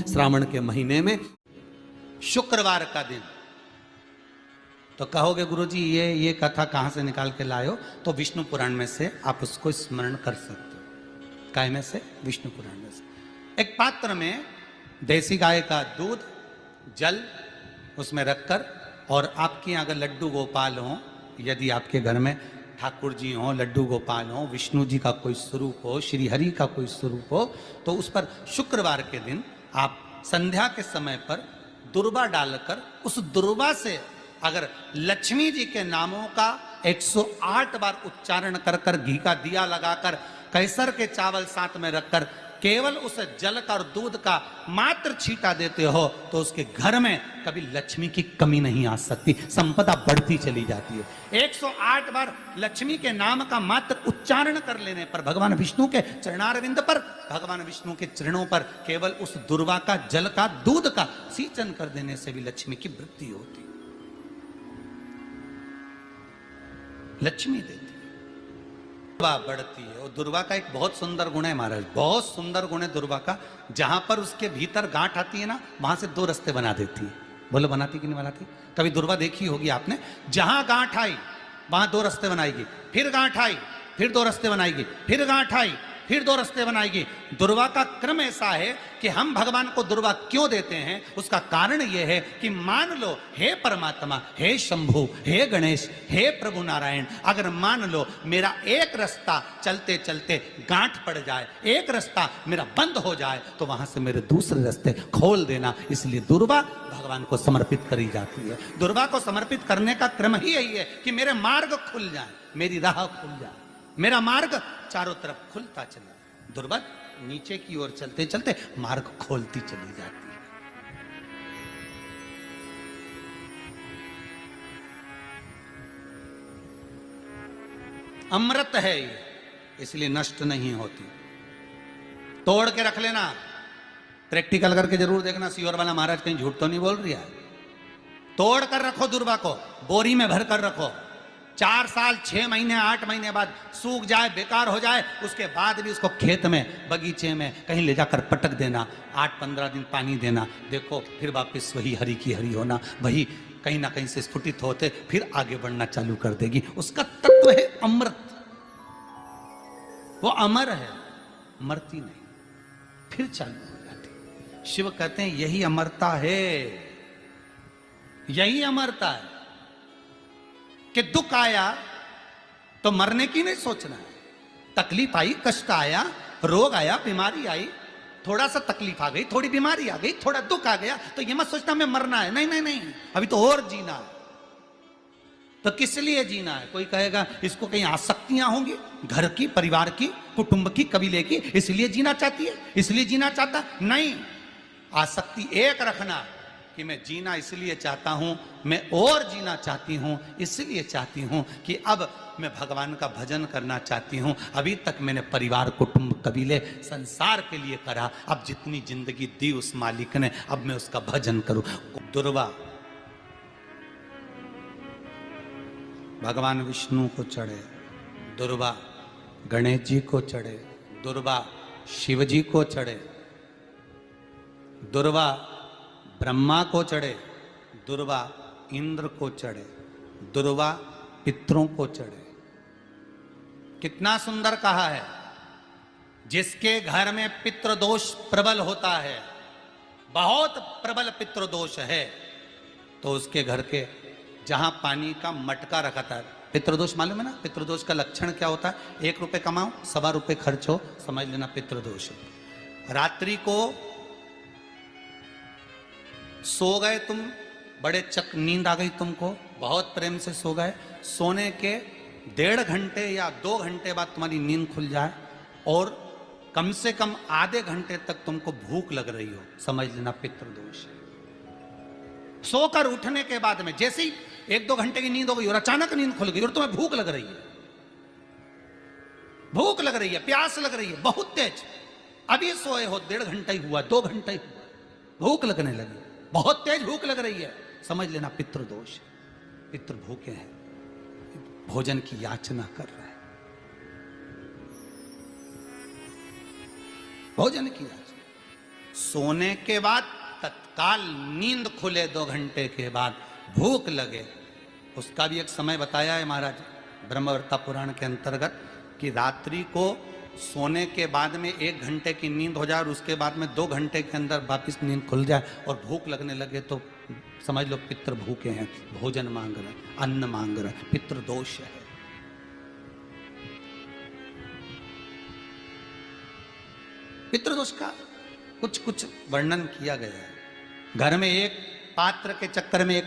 श्रावण के महीने में शुक्रवार का दिन। तो कहोगे गुरुजी ये कथा कहाँ से निकाल के लाए हो? तो विष्णु पुराण में से आप उसको स्मरण कर सकते हो। काय में से? विष्णु पुराण में से। एक पात्र में देसी गाय का दूध, जल उसमें रखकर, और आपके यहाँ अगर लड्डू गोपाल हो, यदि आपके घर में ठाकुर जी हो, लड्डू गोपाल हो, विष्णु जी का कोई स्वरूप हो, श्री हरि का कोई स्वरूप हो, तो उस पर शुक्रवार के दिन आप संध्या के समय पर दुर्वा डालकर उस दुर्वा से अगर लक्ष्मी जी के नामों का 108 बार उच्चारण कर कर, घी का दिया लगाकर, कैसर के चावल साथ में रखकर केवल उस जल का और दूध का मात्र छींटा देते हो, तो उसके घर में कभी लक्ष्मी की कमी नहीं आ सकती, संपदा बढ़ती चली जाती है। 108 बार लक्ष्मी के नाम का मात्र उच्चारण कर लेने पर, भगवान विष्णु के चरणारविंद पर, भगवान विष्णु के चरणों पर केवल उस दुर्वा का, जल का, दूध का सिंचन कर देने से भी लक्ष्मी की वृद्धि होती, लक्ष्मी देती, दुर्वा बढ़ती है। और दुर्वा का एक बहुत सुंदर गुण है महाराज, बहुत सुंदर गुण है दुर्वा का। जहां पर उसके भीतर गांठ आती है ना, वहां से 2 रास्ते बना देती है। बोलो बनाती कि नहीं बनाती? कभी दुर्वा देखी होगी आपने। जहां गांठ आई वहां 2 रास्ते बनाएगी, फिर गांठ आई फिर 2 रास्ते बनाएगी, फिर गांठ आई फिर 2 रास्ते बनाएगी। दुर्वा का क्रम ऐसा है कि हम भगवान को दुर्वा क्यों देते हैं, उसका कारण यह है कि मान लो हे परमात्मा, हे शंभु, हे गणेश, हे प्रभु नारायण, अगर मान लो मेरा एक रास्ता चलते चलते गांठ पड़ जाए, एक रास्ता मेरा बंद हो जाए, तो वहां से मेरे दूसरे रास्ते खोल देना। इसलिए दुर्वा भगवान को समर्पित करी जाती है। दुर्वा को समर्पित करने का क्रम ही यही है कि मेरे मार्ग खुल जाए, मेरी राह खुल जाए, मेरा मार्ग चारों तरफ खुलता चला। दुर्वा नीचे की ओर चलते चलते मार्ग खोलती चली जाती है। अमृत है ये, इसलिए नष्ट नहीं होती। तोड़ के रख लेना, प्रैक्टिकल करके जरूर देखना, सियोर वाला महाराज कहीं झूठ तो नहीं बोल रही है। तोड़ कर रखो दुर्वा को, बोरी में भर कर रखो। 4 साल, 6 महीने, 8 महीने बाद सूख जाए, बेकार हो जाए, उसके बाद भी उसको खेत में, बगीचे में कहीं ले जाकर पटक देना, 8-15 दिन पानी देना, देखो फिर वापस वही हरि की हरि होना, वही कहीं ना कहीं से स्फुटित होते फिर आगे बढ़ना चालू कर देगी। उसका तत्व है अमृत, वो अमर है, मरती नहीं, फिर चालू हो जाती। शिव कहते हैं यही अमरता है, यही अमरता है कि दुख आया तो मरने की नहीं सोचना है। तकलीफ आई, कष्ट आया, रोग आया, बीमारी आई, थोड़ा सा तकलीफ आ गई, थोड़ी बीमारी आ गई, थोड़ा दुख आ गया, तो ये मत सोचना मैं मरना है। नहीं नहीं नहीं, अभी तो और जीना है। तो किस लिए जीना है? कोई कहेगा इसको कहीं आसक्तियां होंगी, घर की, परिवार की, कुटुंब की, कबीले की, इसलिए जीना चाहती है, इसलिए जीना चाहता। नहीं, आसक्ति एक रखना कि मैं जीना इसलिए चाहता हूं, मैं और जीना चाहती हूं, इसलिए चाहती हूं कि अब मैं भगवान का भजन करना चाहती हूं। अभी तक मैंने परिवार, कुटुंब, कबीले, संसार के लिए करा, अब जितनी जिंदगी दी उस मालिक ने, अब मैं उसका भजन करूं। दुर्वा भगवान विष्णु को चढ़े, दुर्वा गणेश जी को चढ़े, दुर्वा शिव जी को चढ़े, दुर्वा ब्रह्मा को चढ़े, दुर्वा इंद्र को चढ़े, दुर्वा पितरों को चढ़े। कितना सुंदर कहा है। जिसके घर में पितृदोष प्रबल होता है, बहुत प्रबल पितृदोष है, तो उसके घर के जहां पानी का मटका रखा था, पितृदोष मालूम है ना? पितृदोष का लक्षण क्या होता है? 1 रुपए कमाओ, 1.25 रुपए खर्च हो, समझ लेना पितृदोष है। रात्रि को सो गए तुम, बड़े चक नींद आ गई तुमको, बहुत प्रेम से सो गए, सोने के 1.5 घंटे या 2 घंटे बाद तुम्हारी नींद खुल जाए और कम से कम आधे घंटे तक तुमको भूख लग रही हो, समझ लेना पितृदोष है। सोकर उठने के बाद में जैसे ही 1-2 घंटे की नींद हो गई और अचानक नींद खुल गई और तुम्हें भूख लग रही है, भूख लग रही है, प्यास लग रही है बहुत तेज, अभी सोए हो, 1.5 घंटा ही हुआ, 2 घंटा ही हुआ, भूख लगने लगी, बहुत तेज भूख लग रही है, समझ लेना पितृदोष है। पितृ भूखे हैं, भोजन की याचना कर रहे हैं, भोजन की याचना। सोने के बाद तत्काल नींद खुले 2 घंटे के बाद भूख लगे, उसका भी एक समय बताया है महाराज ब्रह्मवर्ता पुराण के अंतर्गत कि रात्रि को सोने के बाद में 1 घंटे की नींद हो जाए और उसके बाद में 2 घंटे के अंदर वापिस नींद खुल जाए और भूख लगने लगे तो समझ लो पितृ भूखे हैं, भोजन मांग रहे, अन्न मांग रहे, पितृ दोष है। पितृदोष का कुछ कुछ वर्णन किया गया है। घर में एक पात्र के चक्कर में, एक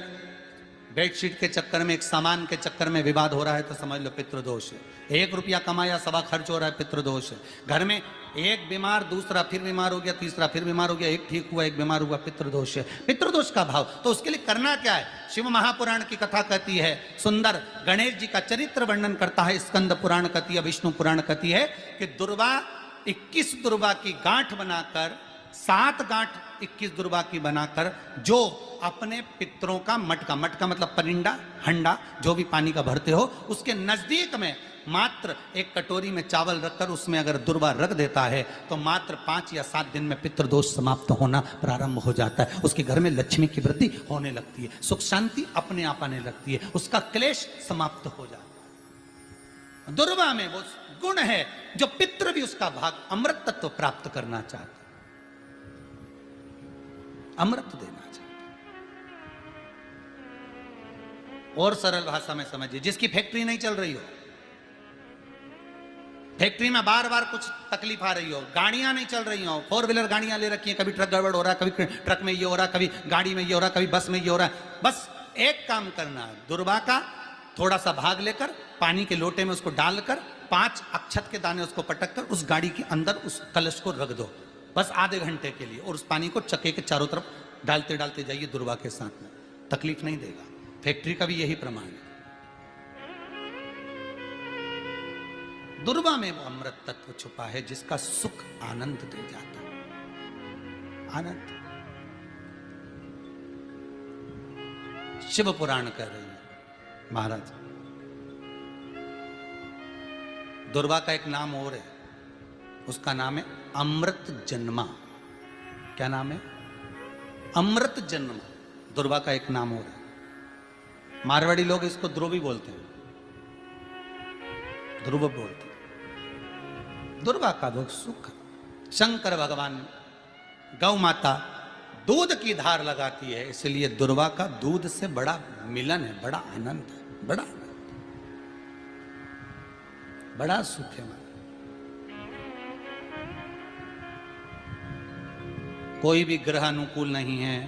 बेडशीट के चक्कर में, एक सामान के चक्कर में विवाद हो रहा है तो समझ लो पितृदोष है। 1 रुपया कमाया, सवा खर्च हो रहा है, पितृदोष है। घर में एक बीमार, दूसरा फिर बीमार हो गया, तीसरा फिर बीमार हो गया, एक ठीक हुआ, एक बीमार हुआ, पितृदोष है। पितृदोष का भाव, तो उसके लिए करना क्या है? शिव महापुराण की कथा कहती है, सुंदर गणेश जी का चरित्र वर्णन करता है, स्कंद पुराण कहती है, विष्णु पुराण कहती है कि दुर्वा 21 दुर्वा की गांठ बनाकर, 7 गांठ 21 दुर्वा की बनाकर जो अपने पितरों का मटका, मटका मतलब परिंडा, हंडा जो भी पानी का भरते हो, उसके नजदीक में मात्र एक कटोरी में चावल रखकर उसमें अगर दुर्वा रख देता है तो मात्र 5 या 7 दिन में पितृदोष समाप्त होना प्रारंभ हो जाता है। उसके घर में लक्ष्मी की वृद्धि होने लगती है, सुख शांति अपने आप आने लगती है, उसका क्लेश समाप्त हो जाता है। दुर्वा में वो गुण है जो पितृ भी उसका भाग अमृत तत्व प्राप्त करना चाहते, अमृत देना चाहते। और सरल भाषा में समझिए, जिसकी फैक्ट्री नहीं चल रही हो, फैक्ट्री में बार बार कुछ तकलीफ आ रही हो, गाड़ियां नहीं चल रही हो, 4 व्हीलर गाड़ियां ले रखी हैं, कभी ट्रक गड़बड़ हो रहा है, कभी ट्रक में ये हो रहा है, कभी गाड़ी में ये हो रहा है, कभी बस में ये हो रहा है, बस एक काम करना है, दुर्वा का थोड़ा सा भाग लेकर पानी के लोटे में उसको डालकर 5 अक्षत के दाने उसको पटक कर उस गाड़ी के अंदर उस कलश को रख दो, बस आधे घंटे के लिए, और उस पानी को चक्के के चारों तरफ डालते डालते जाइए दुर्वा के साथ में, तकलीफ नहीं देगा। फैक्ट्री का भी यही प्रमाण है। दुर्वा में वो अमृत तत्व छुपा है जिसका सुख आनंद दे जाता है, आनंद। शिव पुराण कह रही है महाराज, दुर्वा का एक नाम और है, उसका नाम है अमृत जन्मा। क्या नाम है? अमृत जन्मा। दुर्वा का एक नाम और है। मारवाड़ी लोग इसको ध्रुवी बोलते हैं, ध्रुव बोलते हैं। दुर्वा का वो सुख, शंकर भगवान गौ माता दूध की धार लगाती है, इसलिए दुर्वा का दूध से बड़ा मिलन है, बड़ा आनंद है, बड़ा आनंद, बड़ा सुख है। कोई भी ग्रह अनुकूल नहीं है,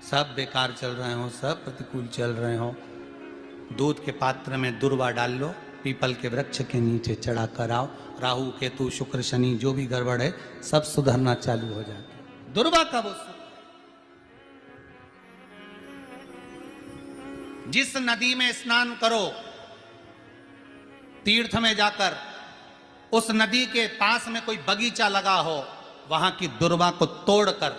सब बेकार चल रहे हो, सब प्रतिकूल चल रहे हो, दूध के पात्र में दुर्वा डाल लो, पीपल के वृक्ष के नीचे चढ़ा कर आओ, राहु केतु शुक्र शनि जो भी गड़बड़ है सब सुधरना चालू हो जाता है। दुर्वा का वो सुख। जिस नदी में स्नान करो, तीर्थ में जाकर उस नदी के पास में कोई बगीचा लगा हो, वहां की दुर्वा को तोड़कर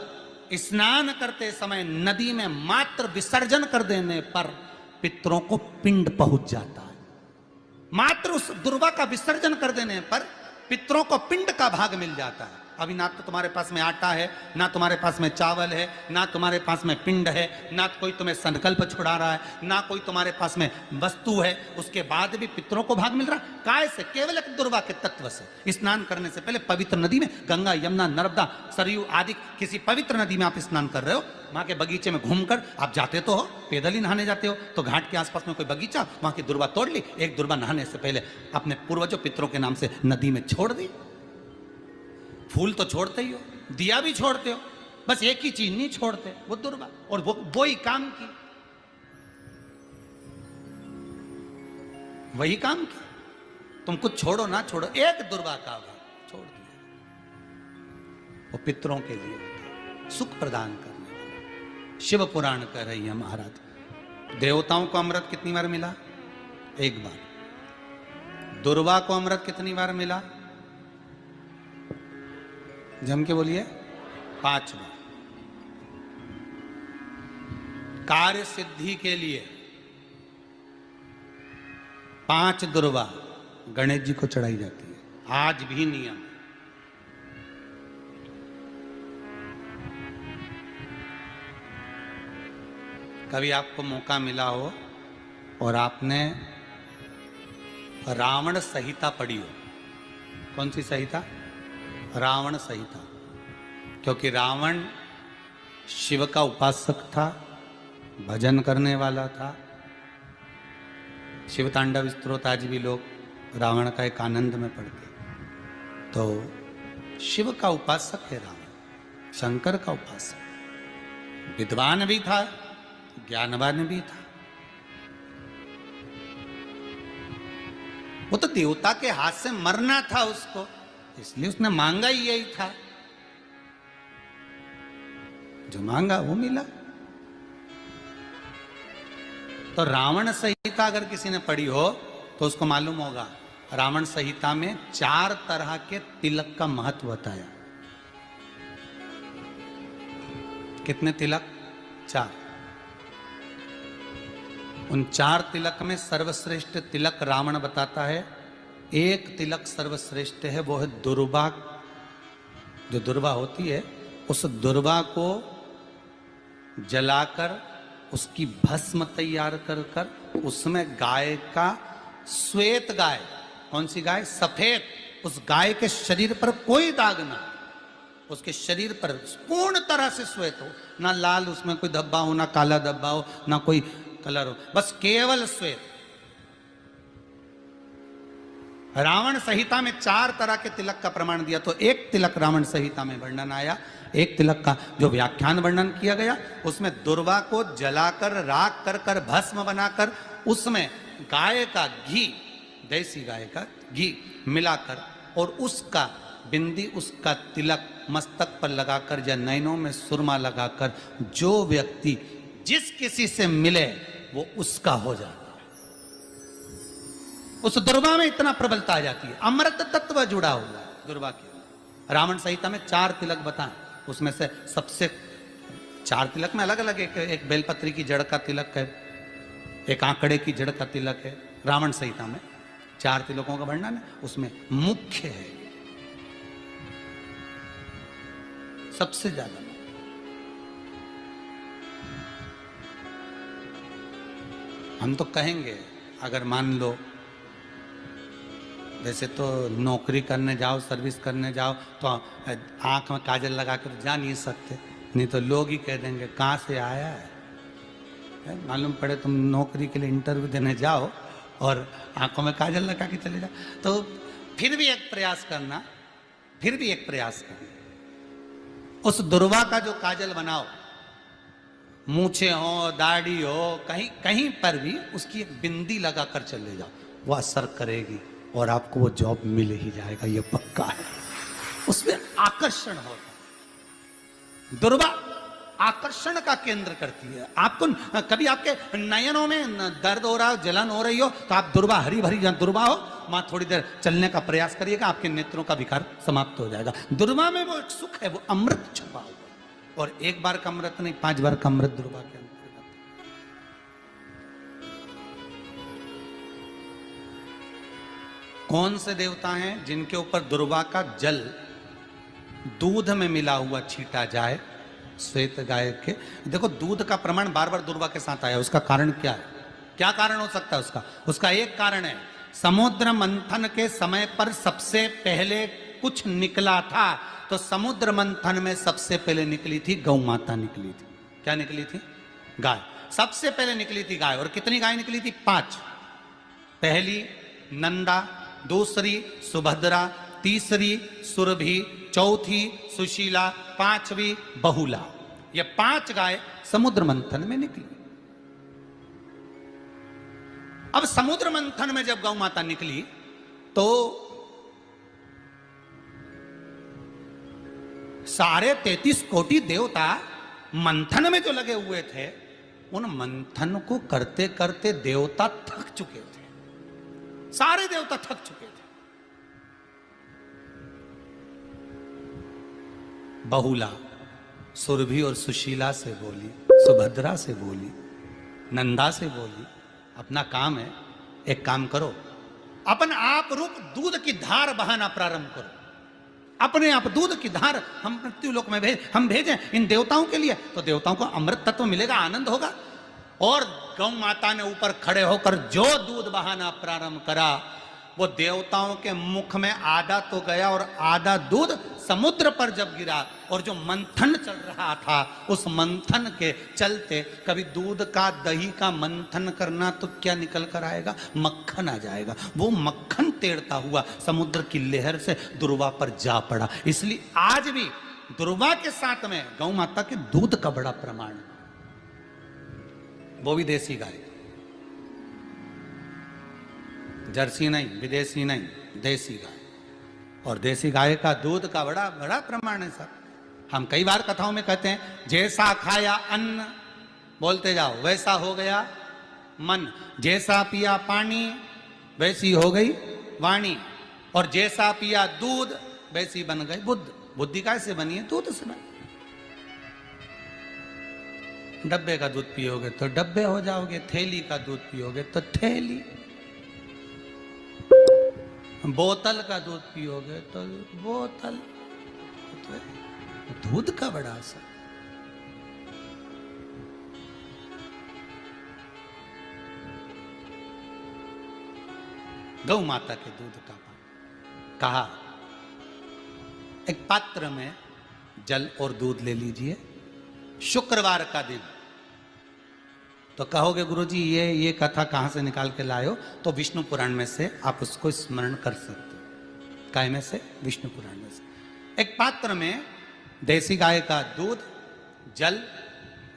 स्नान करते समय नदी में मात्र विसर्जन कर देने पर पितरों को पिंड पहुंच जाता है। मात्र उस दुर्वा का विसर्जन कर देने पर पितरों को पिंड का भाग मिल जाता है। अभी ना तो तुम्हारे पास में आटा है, ना तुम्हारे पास में चावल है, ना तुम्हारे पास में पिंड है, ना कोई तुम्हें संकल्प छुड़ा रहा है, ना कोई तुम्हारे पास में वस्तु है, उसके बाद भी पितरों को भाग मिल रहा है। काय से? केवल एक दुर्वा के तत्व से। स्नान करने से पहले पवित्र नदी में, गंगा यमुना नर्मदा सरयू आदि किसी पवित्र नदी में आप स्नान कर रहे हो, वहां के बगीचे में घूमकर आप जाते तो हो, पैदल ही नहाने जाते हो, तो घाट के आसपास में कोई बगीचा, वहां की दुर्वा तोड़ ली, एक दुर्वा नहाने से पहले अपने पूर्वजों पितरों के नाम से नदी में छोड़ दी। फूल तो छोड़ते ही हो, दिया भी छोड़ते हो, बस एक ही चीज नहीं छोड़ते, वो दुर्वा, और वो ही काम की, वही काम की। तुम कुछ छोड़ो ना छोड़ो, एक दुर्वा का भाग छोड़ दिया, वो पितरों के लिए सुख प्रदान करने वाला। शिव पुराण कह रही है महाराज, देवताओं को अमृत कितनी बार मिला? 1 बार। दुर्वा को अमृत कितनी बार मिला? जम के बोलिए, 5 बार। कार्य सिद्धि के लिए 5 दुर्वा गणेश जी को चढ़ाई जाती है, आज भी नियम। कभी आपको मौका मिला हो और आपने रावण संहिता पढ़ी हो। कौन सी संहिता? रावण संहिता। क्योंकि रावण शिव का उपासक था, भजन करने वाला था। शिव तांडव स्तोत्र आज भी लोग रावण का एक आनंद में पढ़ते। तो शिव का उपासक है रावण, शंकर का उपासक। विद्वान भी था, ज्ञानवान भी था। वो तो देवता के हाथ से मरना था उसको, इसलिए उसने मांगा ही यही था। जो मांगा वो मिला। तो रावण संहिता अगर किसी ने पढ़ी हो तो उसको मालूम होगा, रावण संहिता में 4 तरह के तिलक का महत्व बताया। कितने तिलक? 4। उन 4 तिलक में सर्वश्रेष्ठ तिलक रावण बताता है। एक तिलक सर्वश्रेष्ठ है, वो है दुर्वा। जो दुर्वा होती है, उस दुर्वा को जलाकर उसकी भस्म तैयार कर कर उसमें गाय का श्वेत गाय, कौन सी गाय? सफेद। उस गाय के शरीर पर कोई दाग ना, उसके शरीर पर पूर्ण तरह से श्वेत हो, ना लाल उसमें कोई धब्बा हो, ना काला धब्बा हो, ना कोई कलर हो, बस केवल श्वेत। रावण संहिता में 4 तरह के तिलक का प्रमाण दिया। तो एक तिलक रावण संहिता में वर्णन आया, एक तिलक का जो व्याख्यान वर्णन किया गया, उसमें दुर्वा को जलाकर राख कर कर भस्म बनाकर उसमें गाय का घी, देसी गाय का घी मिलाकर और उसका बिंदी, उसका तिलक मस्तक पर लगाकर या नैनों में सुरमा लगाकर जो व्यक्ति जिस किसी से मिले वो उसका हो जाता। उस दुर्वा में इतना प्रबलता आ जाती है, अमृत तत्व जुड़ा हुआ है दुर्वा के। रावण संहिता में 4 तिलक बताएं, उसमें से सबसे 4 तिलक में अलग अलग, एक बेलपत्री की जड़ का तिलक है, एक आंकड़े की जड़ का तिलक है। रावण संहिता में 4 तिलकों का वर्णन है, उसमें मुख्य है सबसे ज्यादा। हम तो कहेंगे, अगर मान लो वैसे तो नौकरी करने जाओ, सर्विस करने जाओ तो आंख में काजल लगा कर जा नहीं सकते, नहीं तो लोग ही कह देंगे कहाँ से आया है। मालूम पड़े तुम नौकरी के लिए इंटरव्यू देने जाओ और आंखों में काजल लगा के चले जाओ, तो फिर भी एक प्रयास करना, फिर भी एक प्रयास करना। उस दुर्वा का जो काजल बनाओ, मूछे हो, दाढ़ी हो, कहीं कहीं पर भी उसकी एक बिंदी लगा कर चले जाओ, वो असर करेगी और आपको वो जॉब मिल ही जाएगा, ये पक्का है। उसमें आकर्षण होता। दुर्वा आकर्षण का केंद्र करती है। आपको कभी आपके नयनों में दर्द हो रहा हो, जलन हो रही हो, तो आप दुर्वा, हरी भरी जहाँ दुर्वा हो वहां थोड़ी देर चलने का प्रयास करिएगा, आपके नेत्रों का विकार समाप्त हो जाएगा। दुर्वा में वो एक सुख है, वो अमृत छुपा हुआ, और एक बार का अमृत नहीं, 5 बार का अमृत दुर्वा के अंतर्गत। कौन से देवता हैं जिनके ऊपर दुर्वा का जल दूध में मिला हुआ छीटा जाए? श्वेत गाय के। देखो दूध का प्रमाण बार बार दुर्वा के साथ आया, उसका कारण क्या है? क्या कारण हो सकता है उसका? उसका एक कारण है, समुद्र मंथन के समय पर सबसे पहले कुछ निकला था, तो समुद्र मंथन में सबसे पहले निकली थी गौ माता निकली थी। क्या निकली थी? गाय। सबसे पहले निकली थी गाय। और कितनी गाय निकली थी? 5। पहली नंदा, दूसरी सुभद्रा, तीसरी सुरभि, चौथी सुशीला, 5वीं बहुला। ये 5 गाय समुद्र मंथन में निकली। अब समुद्र मंथन में जब गौ माता निकली तो सारे 33 कोटि देवता मंथन में जो लगे हुए थे, उन मंथन को करते करते देवता थक चुके थे। सारे देवता थक चुके थे। बहुला सुरभि और सुशीला से बोली, सुभद्रा से बोली, नंदा से बोली, अपना काम है, एक काम करो, अपन आप रूप दूध की धार बहाना प्रारंभ करो। अपने आप दूध की धार हम मृत्यु लोक में हम भेजें इन देवताओं के लिए, तो देवताओं को अमृत तत्व मिलेगा, आनंद होगा। और गौ माता ने ऊपर खड़े होकर जो दूध बहाना प्रारंभ करा, वो देवताओं के मुख में आधा तो गया और आधा दूध समुद्र पर जब गिरा, और जो मंथन चल रहा था उस मंथन के चलते, कभी दूध का दही का मंथन करना तो क्या निकल कर आएगा, मक्खन आ जाएगा। वो मक्खन तेड़ता हुआ समुद्र की लहर से दुर्वा पर जा पड़ा। इसलिए आज भी दुर्वा के साथ में गौ माता के दूध का बड़ा प्रमाण, वो भी देसी गाय, जर्सी नहीं, विदेशी नहीं, देसी गाय। और देसी गाय का दूध का बड़ा बड़ा प्रमाण है सर। हम कई बार कथाओं में कहते हैं, जैसा खाया अन्न, बोलते जाओ, वैसा हो गया मन, जैसा पिया पानी वैसी हो गई वाणी, और जैसा पिया दूध वैसी बन गई बुद्ध। बुद्धि कैसे बनी है? दूध से बनी। डब्बे का दूध पियोगे तो डब्बे हो जाओगे, थैली का दूध पियोगे तो थैली, बोतल का दूध पियोगे तो बोतल। तो दूध का बड़ा असर। गौ माता के दूध का पान। कहा एक पात्र में जल और दूध ले लीजिए, शुक्रवार का दिन। तो कहोगे गुरुजी ये कथा कहां से निकाल के लाए हो? तो विष्णु पुराण में से आप उसको स्मरण कर सकते हो। काय में से? विष्णु पुराण में से। एक पात्र में देसी गाय का दूध, जल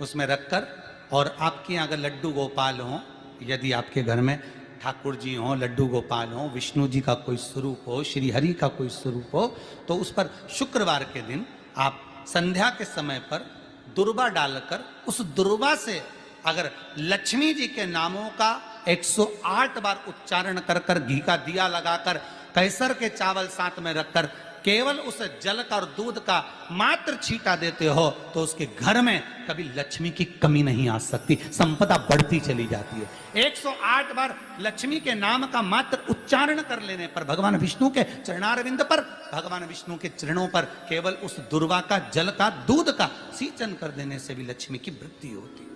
उसमें रखकर, और आपके यहाँ अगर लड्डू गोपाल हो, यदि आपके घर में ठाकुर जी हो, लड्डू गोपाल हो, विष्णु जी का कोई स्वरूप हो, श्री हरि का कोई स्वरूप हो, तो उस पर शुक्रवार के दिन आप संध्या के समय पर दुर्वा डालकर, उस दुर्वा से अगर लक्ष्मी जी के नामों का 108 बार उच्चारण कर कर, घी का दिया लगाकर, कैसर के चावल साथ में रखकर, केवल उस जल का और दूध का मात्र छींटा देते हो, तो उसके घर में कभी लक्ष्मी की कमी नहीं आ सकती, संपदा बढ़ती चली जाती है। 108 बार लक्ष्मी के नाम का मात्र उच्चारण कर लेने पर, भगवान विष्णु के चरणारविंद पर, भगवान विष्णु के चरणों पर केवल उस दुर्वा का, जल का, दूध का सींचन कर देने से भी लक्ष्मी की वृद्धि होती है।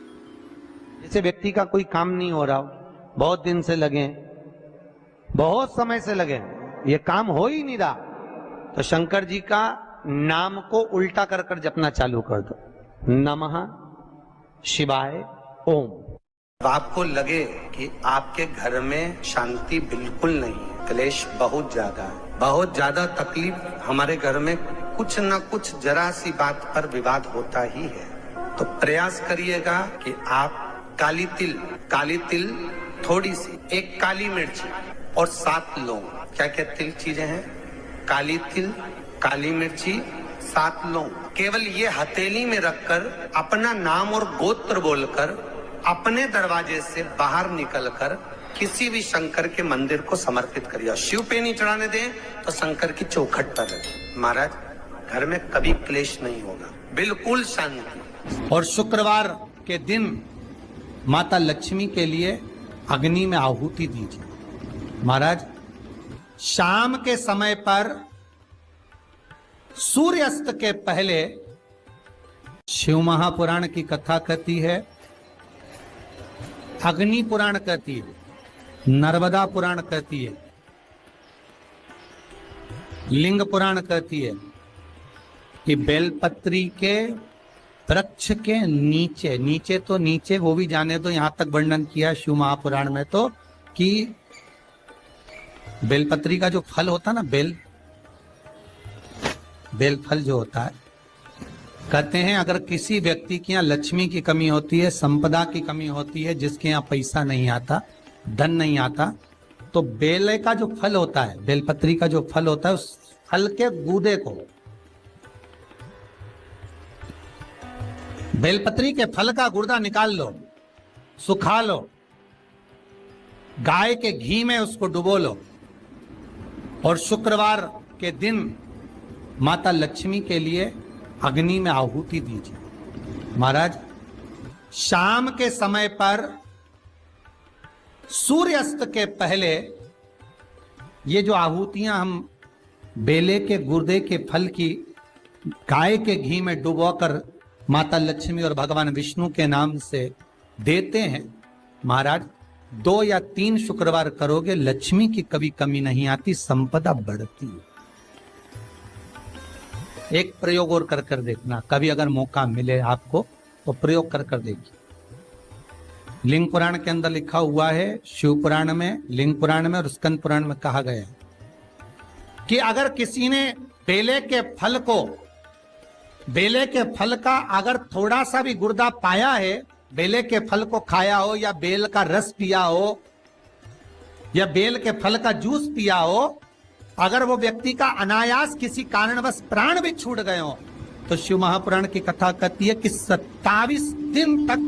जैसे व्यक्ति का कोई काम नहीं हो रहा हो, बहुत दिन से लगे, बहुत समय से लगे, ये काम हो ही नहीं रहा, तो शंकर जी का नाम को उल्टा कर कर जपना चालू कर दो। नमः शिवाय ओम। आपको लगे कि आपके घर में शांति बिल्कुल नहीं है, क्लेश बहुत ज्यादा है, बहुत ज्यादा तकलीफ, हमारे घर में कुछ न कुछ जरा सी बात पर विवाद होता ही है, तो प्रयास करिएगा कि आप काली तिल थोड़ी सी, एक काली मिर्ची और 7 लौंग, क्या क्या तिल चीजें हैं, काली तिल, काली मिर्ची, 7 लौंग, केवल ये हथेली में रखकर अपना नाम और गोत्र बोलकर अपने दरवाजे से बाहर निकलकर किसी भी शंकर के मंदिर को समर्पित करिए। शिव पे नहीं चढ़ाने दें तो शंकर की चौखट पर रखें। महाराज, घर में कभी क्लेश नहीं होगा, बिल्कुल शांति। और शुक्रवार के दिन माता लक्ष्मी के लिए अग्नि में आहुति दीजिए। महाराज, शाम के समय पर सूर्यास्त के पहले शिव महापुराण की कथा कहती है, अग्नि पुराण कहती है, नर्मदा पुराण कहती है, लिंग पुराण कहती है कि बेलपत्री के वृक्ष के नीचे तो नीचे वो भी जाने दो, यहां तक वर्णन किया शिव महापुराण में तो कि बेलपत्री का जो फल होता है ना, बेल फल जो होता है, कहते हैं अगर किसी व्यक्ति के यहाँ लक्ष्मी की कमी होती है, संपदा की कमी होती है, जिसके यहाँ पैसा नहीं आता, धन नहीं आता, तो बेल का जो फल होता है, बेलपत्री का जो फल होता है, उस फल के गूदे को, बेलपत्री के फल का गुर्दा निकाल लो, सुखा लो, गाय के घी में उसको डुबो लो, और शुक्रवार के दिन माता लक्ष्मी के लिए अग्नि में आहुति दीजिए। महाराज, शाम के समय पर सूर्यास्त के पहले ये जो आहुतियां हम बेले के गुर्दे के फल की गाय के घी में डुबोकर माता लक्ष्मी और भगवान विष्णु के नाम से देते हैं महाराज। 2 या 3 शुक्रवार करोगे, लक्ष्मी की कभी कमी नहीं आती, संपदा बढ़ती है। एक प्रयोग और कर कर देखना, कभी अगर मौका मिले आपको तो प्रयोग कर कर देखिए। लिंग पुराण के अंदर लिखा हुआ है, शिव पुराण में, लिंग पुराण में और स्कंद पुराण में कहा गया है कि अगर किसी ने बेले के फल का अगर थोड़ा सा भी गुर्दा पाया है, बेले के फल को खाया हो या बेल का रस पिया हो या बेल के फल का जूस पिया हो, अगर वो व्यक्ति का अनायास किसी कारणवश प्राण भी छूट गए हो, तो शिव महापुराण की कथा कहती है कि 27 दिन तक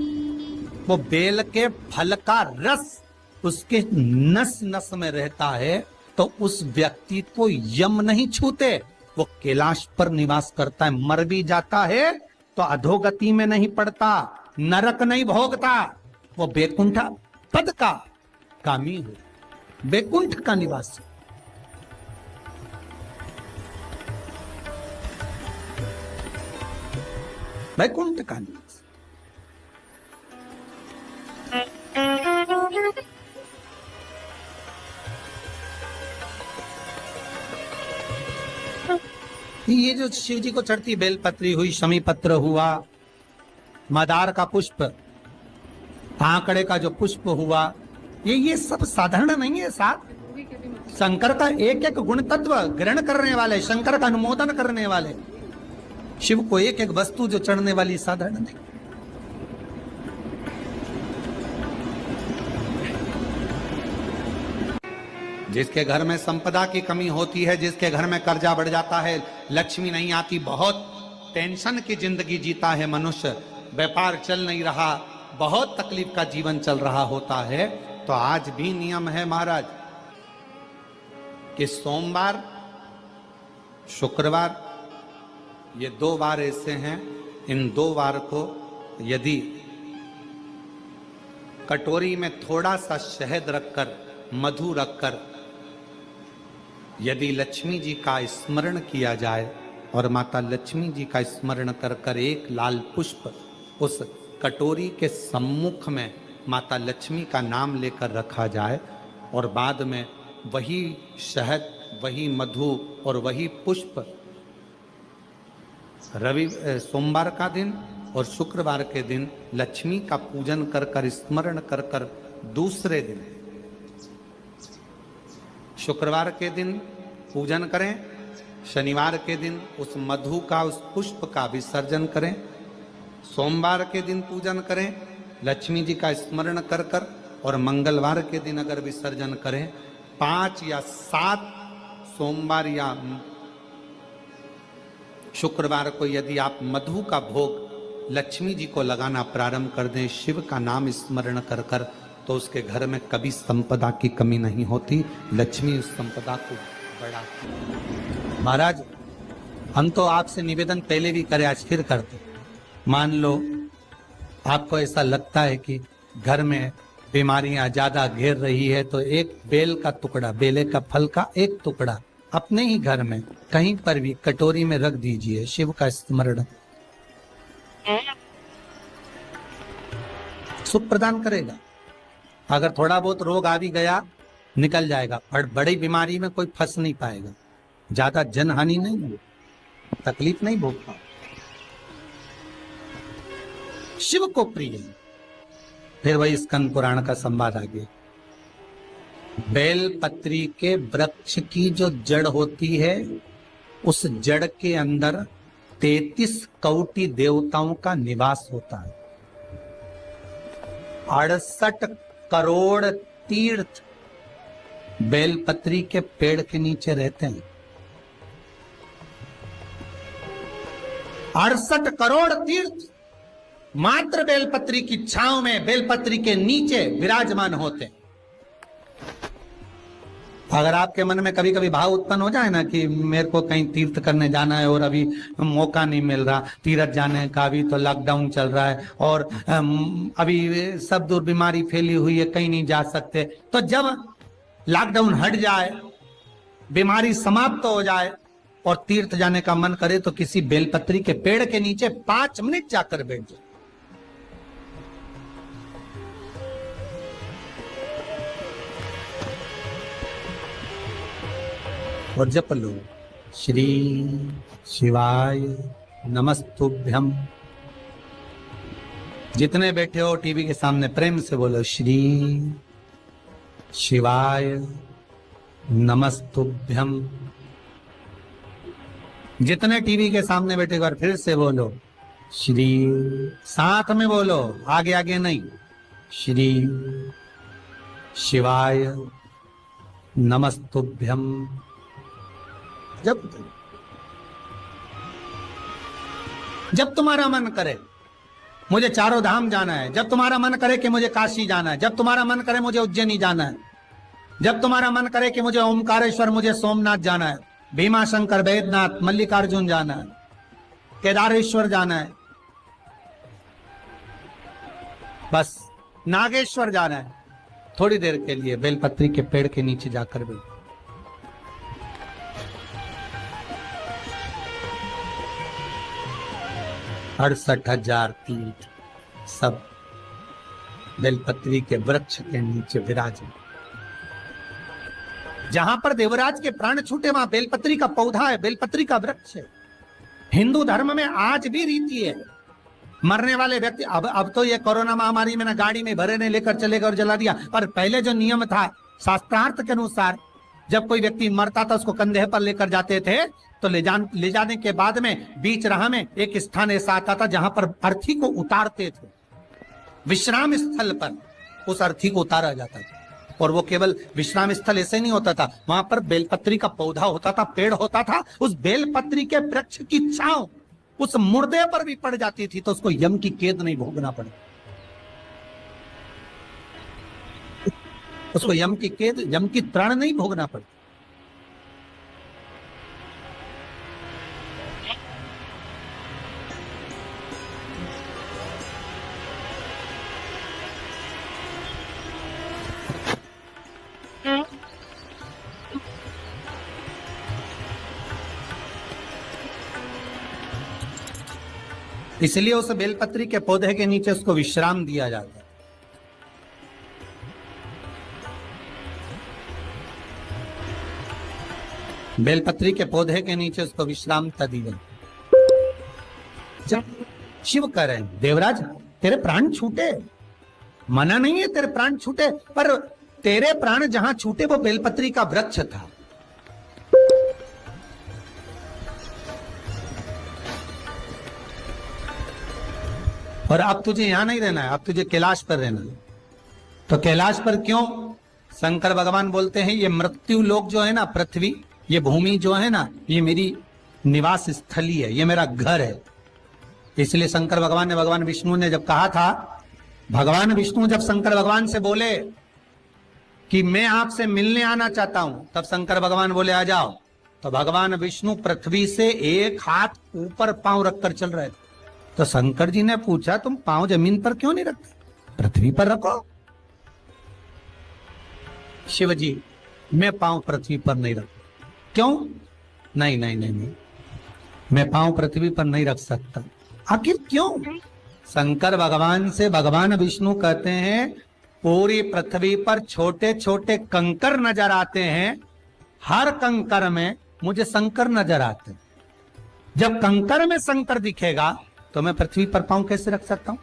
वो बेल के फल का रस उसके नस नस में रहता है, तो उस व्यक्ति को यम नहीं छूते, वो कैलाश पर निवास करता है। मर भी जाता है तो अधोगति में नहीं पड़ता, नरक नहीं भोगता, वो बैकुंठ पद का कामी हो, बैकुंठ का निवासी। बैकुंठ का निवास। ये जो शिव जी को चढ़ती बेलपत्री हुई, शमी पत्र हुआ, मदार का पुष्प, आंकड़े का जो पुष्प हुआ, ये सब साधारण नहीं है। साथ शंकर का एक एक गुण तत्व ग्रहण करने वाले, शंकर का अनुमोदन करने वाले, शिव को एक एक वस्तु जो चढ़ने वाली साधारण नहीं। जिसके घर में संपदा की कमी होती है, जिसके घर में कर्जा बढ़ जाता है, लक्ष्मी नहीं आती, बहुत टेंशन की जिंदगी जीता है मनुष्य, व्यापार चल नहीं रहा, बहुत तकलीफ का जीवन चल रहा होता है, तो आज भी नियम है महाराज कि सोमवार, शुक्रवार, ये 2 वार ऐसे हैं, इन 2 वार को यदि कटोरी में थोड़ा सा शहद रखकर, मधु रखकर यदि लक्ष्मी जी का स्मरण किया जाए और माता लक्ष्मी जी का स्मरण कर कर एक लाल पुष्प उस कटोरी के सम्मुख में माता लक्ष्मी का नाम लेकर रखा जाए और बाद में वही शहद, वही मधु और वही पुष्प सोमवार का दिन और शुक्रवार के दिन लक्ष्मी का पूजन कर कर, स्मरण कर कर, दूसरे दिन शुक्रवार के दिन पूजन करें, शनिवार के दिन उस मधु का, उस पुष्प का विसर्जन करें, सोमवार के दिन पूजन करें लक्ष्मी जी का स्मरण कर कर, और मंगलवार के दिन अगर विसर्जन करें, 5 या 7 सोमवार या शुक्रवार को यदि आप मधु का भोग लक्ष्मी जी को लगाना प्रारंभ कर दें, शिव का नाम स्मरण कर कर, तो उसके घर में कभी संपदा की कमी नहीं होती, लक्ष्मी उस संपदा को बढ़ाती। महाराज, हम तो आपसे निवेदन पहले भी करे, आज फिर करते। मान लो आपको ऐसा लगता है कि घर में बीमारियां ज्यादा घेर रही है, तो एक बेल का टुकड़ा, बेले का फल का एक टुकड़ा अपने ही घर में कहीं पर भी कटोरी में रख दीजिए, शिव का स्मरण, सुख प्रदान करेगा। अगर थोड़ा बहुत रोग आ भी गया निकल जाएगा, और बड़ी बीमारी में कोई फंस नहीं पाएगा, ज्यादा जनहानि नहीं होगी, तकलीफ नहीं भोग पाओ। शिव को प्रिय। फिर वही स्कंद पुराण का संवाद आगे। बेल पत्री के वृक्ष की जो जड़ होती है, उस जड़ के अंदर 33 कोटि देवताओं का निवास होता है। 68 करोड़ तीर्थ बेलपत्री के पेड़ के नीचे रहते हैं। 68 करोड़ तीर्थ मात्र बेलपत्री की छांव में, बेलपत्री के नीचे विराजमान होते हैं। अगर आपके मन में कभी कभी भाव उत्पन्न हो जाए ना कि मेरे को कहीं तीर्थ करने जाना है और अभी मौका नहीं मिल रहा, तीर्थ जाने का, अभी तो लॉकडाउन चल रहा है और अभी सब दूर बीमारी फैली हुई है, कहीं नहीं जा सकते, तो जब लॉकडाउन हट जाए, बीमारी समाप्त हो जाए और तीर्थ जाने का मन करे, तो किसी बेलपत्री के पेड़ के नीचे 5 मिनट जाकर बैठ जाए। और जप लो, श्री शिवाय नमस्तुभ्यम। जितने बैठे हो टीवी के सामने प्रेम से बोलो, श्री शिवाय नमस्तुभ्यम। जितने टीवी के सामने बैठे बार फिर से बोलो, श्री, साथ में बोलो, आगे आगे नहीं, श्री शिवाय नमस्तुभ्यम। जब तुम्हारा मन करे मुझे चारों धाम जाना है, जब तुम्हारा मन करे कि मुझे काशी जाना है, जब तुम्हारा मन करे मुझे उज्जैनी जाना है, जब तुम्हारा मन करे कि मुझे ओमकारेश्वर, मुझे सोमनाथ जाना है, भीमा शंकर, बैद्यनाथ, मल्लिकार्जुन जाना है, केदारेश्वर जाना है, बस नागेश्वर जाना है, थोड़ी देर के लिए बेलपत्री के पेड़ के नीचे जाकर भी 68,000 तीर्थ सब बेलपत्री के वृक्ष के नीचे विराजे। जहां पर देवराज के प्राण छूटे वहां बेलपत्री का पौधा है, बेलपत्री का वृक्ष है। हिंदू धर्म में आज भी रीति है, मरने वाले व्यक्ति, अब तो ये कोरोना महामारी में ना गाड़ी में भरे ने लेकर चले गए और जला दिया, पर पहले जो नियम था शास्त्रार्थ के अनुसार, जब कोई व्यक्ति मरता था उसको कंधे पर लेकर जाते थे, तो ले जाने के बाद में बीच राह में एक स्थान ऐसा आता था जहां पर अर्थी को उतारते थे, विश्राम स्थल पर उस अर्थी को उतारा जाता था। और वो केवल विश्राम स्थल ऐसे नहीं होता था, वहां पर बेलपत्री का पौधा होता था, पेड़ होता था, उस बेलपत्री के वृक्ष की छांव उस मुर्दे पर भी पड़ जाती थी तो उसको यम की कैद नहीं भोगना पड़े, उसको यम की कैद, यम की त्राण नहीं भोगना पड़े। इसलिए उस बेलपत्री के पौधे के नीचे उसको विश्राम दिया जाता है। बेलपत्री के पौधे के नीचे उसको विश्राम दी गई। जब शिव कह रहे हैं, देवराज तेरे प्राण छूटे, मना नहीं है तेरे प्राण छूटे, पर तेरे प्राण जहां छूटे वो बेलपत्री का वृक्ष था। और अब तुझे यहां नहीं रहना है, अब तुझे कैलाश पर रहना है। तो कैलाश पर क्यों? शंकर भगवान बोलते हैं ये मृत्यु लोक जो है ना, पृथ्वी, ये भूमि जो है ना, ये मेरी निवास स्थली है, ये मेरा घर है। इसलिए शंकर भगवान ने, भगवान विष्णु ने जब कहा था, भगवान विष्णु जब शंकर भगवान से बोले कि मैं आपसे मिलने आना चाहता हूं, तब शंकर भगवान बोले आ जाओ। तो भगवान विष्णु पृथ्वी से एक हाथ ऊपर पांव रखकर चल रहे थे। तो शंकर जी ने पूछा तुम पांव जमीन पर क्यों नहीं रखते, पृथ्वी पर रखो। शिव जी मैं पांव पृथ्वी पर नहीं रख, क्यों? नहीं नहीं नहीं नहीं, मैं पांव पृथ्वी पर नहीं रख सकता। आखिर क्यों? शंकर भगवान से भगवान विष्णु कहते हैं पूरी पृथ्वी पर छोटे छोटे कंकर नजर आते हैं, हर कंकर में मुझे शंकर नजर आते हैं। जब कंकर में शंकर दिखेगा तो मैं पृथ्वी पर पांव कैसे रख सकता हूं?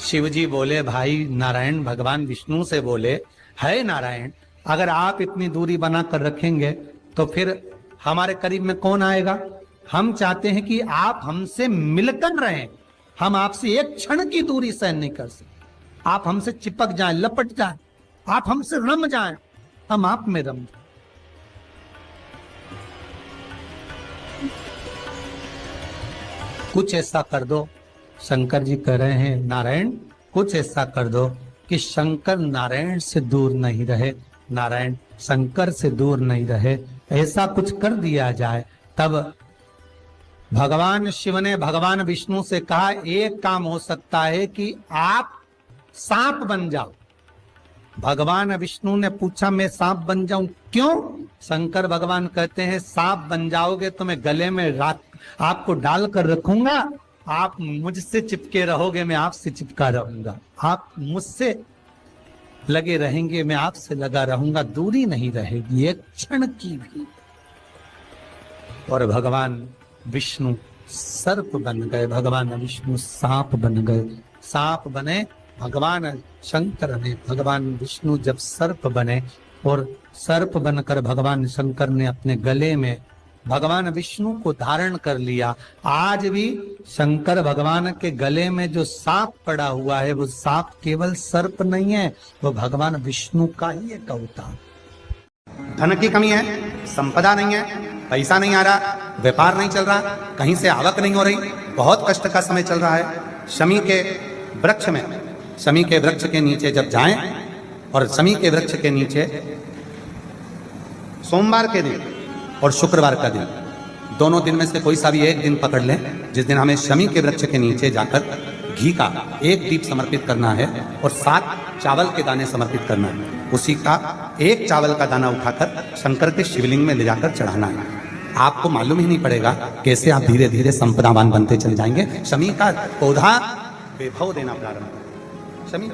शिव जी बोले, भाई नारायण, भगवान विष्णु से बोले, है नारायण, अगर आप इतनी दूरी बनाकर रखेंगे तो फिर हमारे करीब में कौन आएगा? हम चाहते हैं कि आप हमसे मिलकर रहें, हम आपसे एक क्षण की दूरी सहन नहीं कर सकते। आप हमसे चिपक जाएं, लपट जाएं, आप हमसे रम जाएं, हम आप में रम जाएं। कुछ ऐसा कर दो, शंकर जी कह रहे हैं नारायण कुछ ऐसा कर दो कि शंकर नारायण से दूर नहीं रहे, नारायण शंकर से दूर नहीं रहे, ऐसा कुछ कर दिया जाए। तब भगवान शिव ने भगवान विष्णु से कहा एक काम हो सकता है कि आप सांप बन जाओ। भगवान विष्णु ने पूछा मैं सांप बन जाऊं क्यों? शंकर भगवान कहते हैं सांप बन जाओगे तो मैं गले में आपको डाल कर रखूंगा, आप मुझसे चिपके रहोगे, मैं आपसे चिपका रहूंगा, आप मुझसे लगे रहेंगे, मैं आपसे लगा रहूंगा, दूरी नहीं रहेगी एक क्षण की भी। और भगवान विष्णु सर्प बन गए, भगवान विष्णु सांप बन गए। सांप बने भगवान शंकर ने, भगवान विष्णु जब सर्प बने और सर्प बनकर भगवान शंकर ने अपने गले में भगवान विष्णु को धारण कर लिया। आज भी शंकर भगवान के गले में जो सांप पड़ा हुआ है वो सांप केवल सर्प नहीं है, वो भगवान विष्णु का ही एक अवतार। धन की कमी है, संपदा नहीं है, पैसा नहीं आ रहा, व्यापार नहीं चल रहा, कहीं से आवक नहीं हो रही, बहुत कष्ट का समय चल रहा है। शमी के वृक्ष में, शमी के वृक्ष के नीचे जब जाएं और शमी के वृक्ष के नीचे सोमवार के दिन और शुक्रवार का दिन, दोनों दिन में से कोई सा भी एक दिन पकड़ लें जिस दिन हमें शमी के वृक्ष के नीचे जाकर घी का एक दीप समर्पित करना है और 7 चावल के दाने समर्पित करना है। उसी का एक चावल का दाना उठाकर शंकर के शिवलिंग में ले जाकर चढ़ाना है। आपको मालूम ही नहीं पड़ेगा कैसे आप धीरे धीरे संपदावान बनते चले जाएंगे। शमी का पौधा वैभव देना प्रारंभ करें। शमी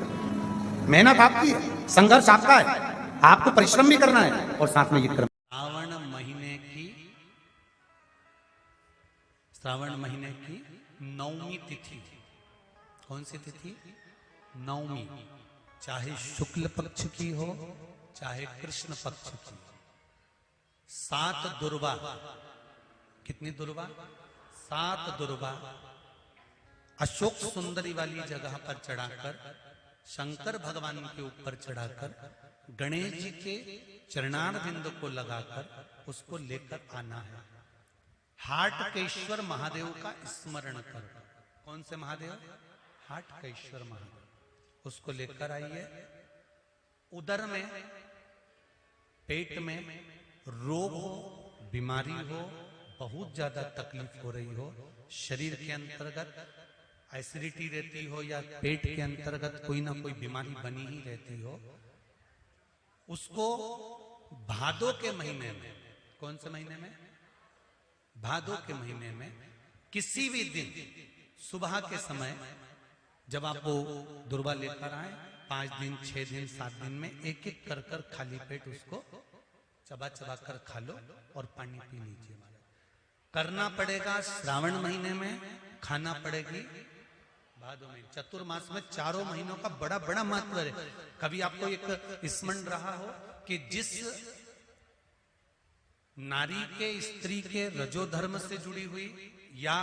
मेहनत आपकी है, संघर्ष आपका है, आपको परिश्रम भी करना है और साथ में ये कर्म। श्रावण महीने की 9वीं तिथि, कौन सी तिथि? 9वीं, चाहे शुक्ल पक्ष की हो चाहे कृष्ण पक्ष की। 7 दुर्वा, कितनी दुर्वा? 7 दुर्वा अशोक सुंदरी वाली जगह पर चढ़ाकर, शंकर भगवान के ऊपर चढ़ाकर, गणेश जी के चरणारविंद को लगाकर उसको लेकर आना है। हाटकेश्वर महादेव का स्मरण कर। कौन से महादेव? हाटकेश्वर महादेव। उसको लेकर आइए। उदर में, पेट में रोग हो, बीमारी हो, बहुत ज्यादा तकलीफ हो रही हो, शरीर के अंतर्गत एसिडिटी रहती हो या पेट के अंतर्गत कोई ना कोई बीमारी बनी ही रहती हो, उसको भादो के महीने में, कौन से महीने में? भादो के महीने में किसी भी दिन सुबह के समय जब आप वो दुर्वा लेकर आए, 5 दिन 6 दिन 7 दिन में एक एक कर कर खाली पेट उसको चबा चबा कर खा लो और पानी पी लीजिए। करना पड़ेगा श्रावण महीने में, खाना पड़ेगी भादो में। चतुर्मास में चारों महीनों का बड़ा बड़ा महत्व है। कभी आपको एक स्मरण रहा हो कि जिस नारी के, स्त्री के रजोधर्म से जुड़ी हुई या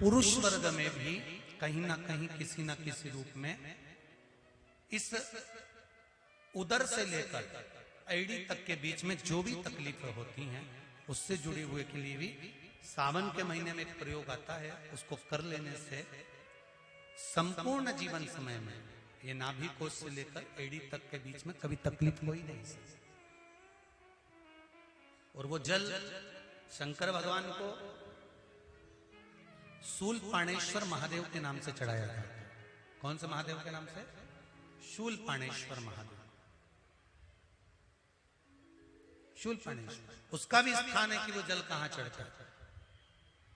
पुरुष वर्ग में भी कहीं ना कहीं किसी ना किसी रूप में इस उदर से लेकर एड़ी तक के बीच में जो भी तकलीफें होती हैं उससे जुड़े हुए के लिए भी सावन के महीने में एक प्रयोग आता है। उसको कर लेने से संपूर्ण जीवन समय में ये नाभि कोश से लेकर एड़ी तक के बीच में कभी तकलीफ हो ही नहीं सकती। और वो जल शंकर भगवान को शूलपाणेश्वर महादेव के नाम से चढ़ाया था। कौन से महादेव के नाम से? शूलपाणेश्वर महादेव। शूलपाणेश्वर उसका भी स्थान है कि वो जल कहां चढ़ता है।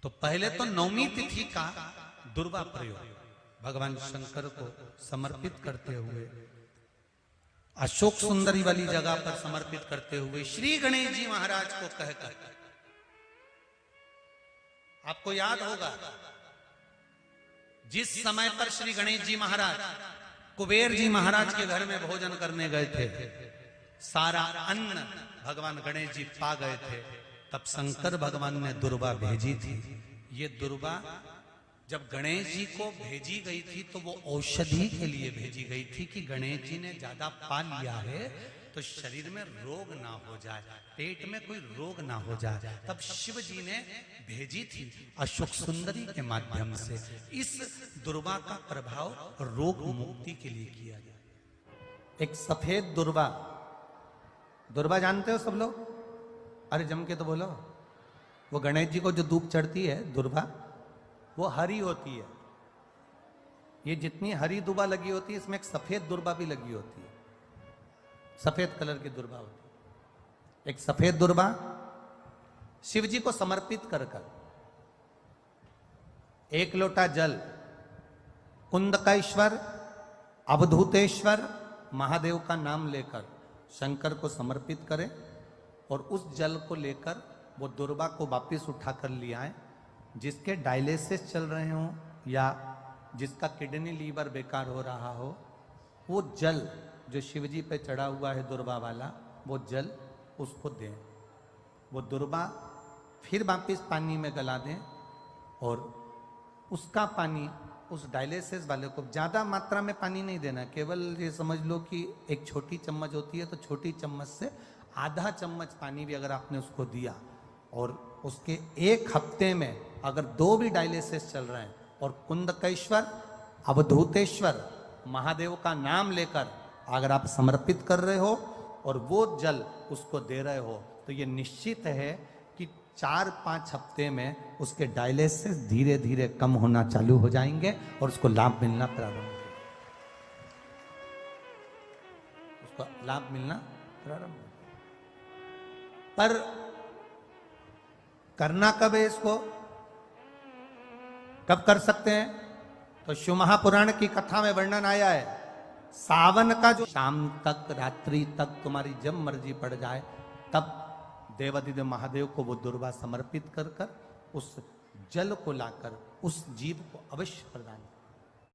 तो पहले तो 9वीं तिथि का दुर्वा प्रयोग भगवान शंकर को समर्पित करते हुए, अशोक सुंदरी वाली जगह पर समर्पित करते हुए श्री गणेश जी महाराज को कहकर, आपको याद होगा जिस समय पर श्री गणेश जी महाराज कुबेर जी महाराज के घर में भोजन करने गए थे, सारा अन्न भगवान गणेश जी पा गए थे, तब शंकर भगवान ने दुर्वा भेजी थी। ये दुर्वा जब गणेश जी को भेजी गई थी तो वो औषधि के लिए भेजी गई थी कि गणेश जी ने ज्यादा पा लिया है तो शरीर में रोग ना हो जाए, पेट में कोई रोग ना हो जाए। तब शिव जी ने भेजी थी अशोक सुंदरी के माध्यम से। इस दुर्वा का प्रभाव रोग मुक्ति के लिए किया गया। एक सफेद दुर्वा, दुर्वा जानते हो सब लोग? अरे जम के तो बोलो। वो गणेश जी को जो धूप चढ़ती है दुर्वा, वो हरी होती है। ये जितनी हरी दुर्वा लगी होती है इसमें एक सफेद दुर्वा भी लगी होती है, सफेद कलर की दुर्वा होती है। एक सफेद दुर्वा शिव जी को समर्पित कर कर, 1 लोटा जल कुंदकेश्वर अवधूतेश्वर महादेव का नाम लेकर शंकर को समर्पित करें और उस जल को लेकर वो दुर्वा को वापस उठा कर ले आए। जिसके डायलिसिस चल रहे हों या जिसका किडनी लीवर बेकार हो रहा हो, वो जल जो शिव जी पे चढ़ा हुआ है दुर्वा वाला, वो जल उसको दें। वो दुर्वा फिर वापस पानी में गला दें और उसका पानी उस डायलिसिस वाले को, ज़्यादा मात्रा में पानी नहीं देना, केवल ये समझ लो कि एक छोटी चम्मच होती है तो छोटी चम्मच से आधा चम्मच पानी भी अगर आपने उसको दिया और उसके एक हफ्ते में अगर 2 भी डायलिसिस चल रहे हैं और कुंदकेश्वर अवधूतेश्वर महादेव का नाम लेकर अगर आप समर्पित कर रहे हो और वो जल उसको दे रहे हो, तो ये निश्चित है कि 4-5 हफ्ते में उसके डायलिसिस धीरे धीरे कम होना चालू हो जाएंगे और उसको लाभ मिलना प्रारंभ हो जाएगा। उसको लाभ मिलना प्रारंभ हो जाएगा। पर करना कब है इसको, कब कर सकते हैं? तो शिव महापुराण की कथा में वर्णन आया है, सावन का जो शाम तक रात्रि तक तुम्हारी जब मर्जी पड़ जाए, तब देवादिदेव महादेव को वो दुर्वा समर्पित कर कर उस जल को लाकर उस जीव को अवश्य प्रदान